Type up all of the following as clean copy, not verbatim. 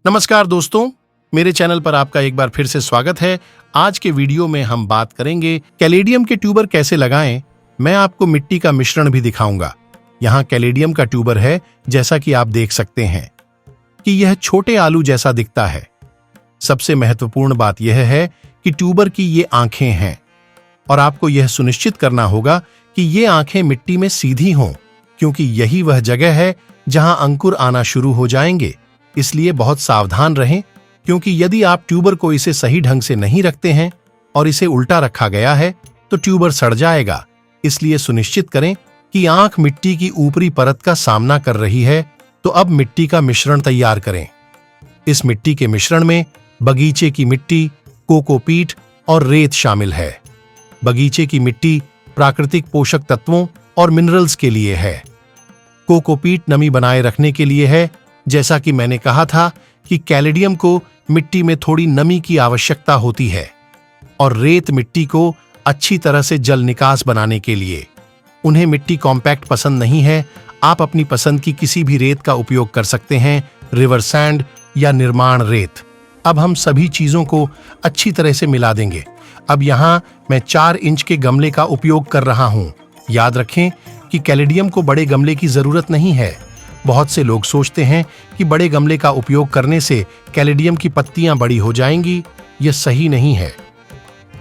नमस्कार दोस्तों, मेरे चैनल पर आपका एक बार फिर से स्वागत है। आज के वीडियो में हम बात करेंगे कैलेडियम के ट्यूबर कैसे लगाएं। मैं आपको मिट्टी का मिश्रण भी दिखाऊंगा। यहाँ कैलेडियम का ट्यूबर है, जैसा कि आप देख सकते हैं कि यह छोटे आलू जैसा दिखता है। सबसे महत्वपूर्ण बात यह है कि ट्यूबर की ये आंखें हैं और आपको यह सुनिश्चित करना होगा कि ये आंखें मिट्टी में सीधी हों, क्योंकि यही वह जगह है जहां अंकुर आना शुरू हो जाएंगे। इसलिए बहुत सावधान रहें, क्योंकि यदि आप ट्यूबर को इसे सही ढंग से नहीं रखते हैं और इसे उल्टा रखा गया है तो ट्यूबर सड़ जाएगा। इसलिए सुनिश्चित करें कि आंख मिट्टी की ऊपरी परत का सामना कर रही है। तो अब मिट्टी का मिश्रण तैयार करें। इस मिट्टी के मिश्रण में बगीचे की मिट्टी, कोकोपीट और रेत शामिल है। बगीचे की मिट्टी प्राकृतिक पोषक तत्वों और मिनरल्स के लिए है। कोकोपीट नमी बनाए रखने के लिए है। जैसा कि मैंने कहा था कि कैलेडियम को मिट्टी में थोड़ी नमी की आवश्यकता होती है, और रेत मिट्टी को अच्छी तरह से जल निकास बनाने के लिए। उन्हें मिट्टी कॉम्पैक्ट पसंद नहीं है। आप अपनी पसंद की किसी भी रेत का उपयोग कर सकते हैं, रिवर सैंड या निर्माण रेत। अब हम सभी चीजों को अच्छी तरह से मिला देंगे। अब यहाँ मैं 4 इंच के गमले का उपयोग कर रहा हूँ। याद रखें कि कैलेडियम को बड़े गमले की जरूरत नहीं है। बहुत से लोग सोचते हैं कि बड़े गमले का उपयोग करने से कैलेडियम की पत्तियां बड़ी हो जाएंगी। यह सही नहीं है।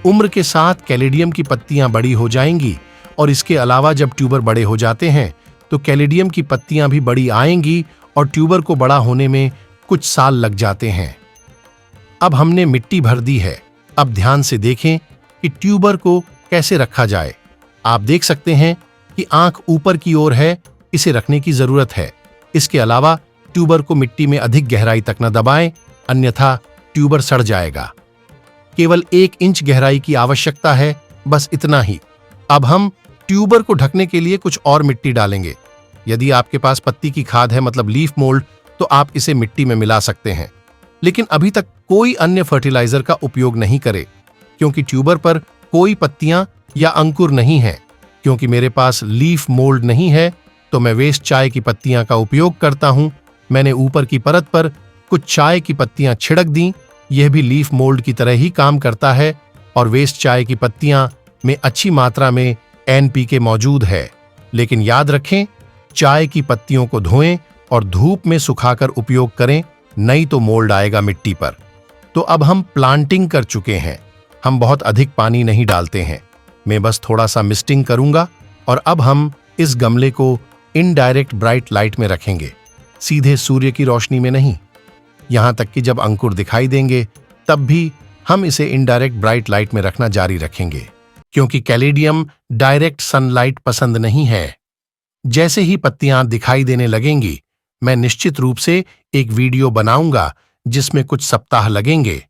उम्र के साथ कैलेडियम की पत्तियां बड़ी हो जाएंगी, और इसके अलावा जब ट्यूबर बड़े हो जाते हैं तो कैलेडियम की पत्तियां भी बड़ी आएंगी और ट्यूबर को बड़ा होने में कुछ साल लग जाते हैं। अब हमने मिट्टी भर दी है। अब ध्यान से देखें कि ट्यूबर को कैसे रखा जाए। आप देख सकते हैं कि आंख ऊपर की ओर है, इसे रखने की जरूरत है। इसके अलावा ट्यूबर को मिट्टी में अधिक गहराई तक न दबाएं, अन्यथा ट्यूबर सड़ जाएगा। केवल 1 इंच गहराई की आवश्यकता है, बस इतना ही। अब हम ट्यूबर को ढकने के लिए कुछ और मिट्टी डालेंगे। यदि आपके पास पत्ती की खाद है, मतलब लीफ मोल्ड, तो आप इसे मिट्टी में मिला सकते हैं। लेकिन अभी तक कोई अन्य फर्टिलाइजर का उपयोग नहीं करें, क्योंकि ट्यूबर पर कोई पत्तियां या अंकुर नहीं है। क्योंकि मेरे पास लीफ मोल्ड नहीं है, तो मैं वेस्ट चाय की पत्तियां का उपयोग करता हूं। मैंने ऊपर की परत पर कुछ चाय की पत्तियां छिड़क दी। यह भी लीफ मोल्ड की तरह ही काम करता है, और वेस्ट चाय की पत्तियां में अच्छी मात्रा में NPK मौजूद है। लेकिन याद रखें, चाय की पत्तियों को धोएं और धूप में सुखाकर उपयोग करें, नहीं तो मोल्ड आएगा मिट्टी पर। तो अब हम प्लांटिंग कर चुके हैं। हम बहुत अधिक पानी नहीं डालते हैं। मैं बस थोड़ा सा मिस्टिंग करूंगा, और अब हम इस गमले को इनडायरेक्ट ब्राइट लाइट में रखेंगे, सीधे सूर्य की रोशनी में नहीं। यहां तक कि जब अंकुर दिखाई देंगे तब भी हम इसे इनडायरेक्ट ब्राइट लाइट में रखना जारी रखेंगे, क्योंकि कैलेडियम डायरेक्ट सनलाइट पसंद नहीं है। जैसे ही पत्तियां दिखाई देने लगेंगी, मैं निश्चित रूप से एक वीडियो बनाऊंगा जिसमें कुछ सप्ताह लगेंगे।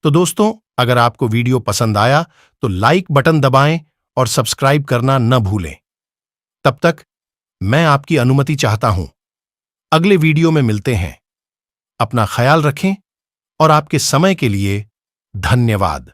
तो दोस्तों, अगर आपको वीडियो पसंद आया तो लाइक बटन दबाएं और सब्सक्राइब करना न भूलें। तब तक मैं आपकी अनुमति चाहता हूं। अगले वीडियो में मिलते हैं। अपना ख्याल रखें, और आपके समय के लिए धन्यवाद।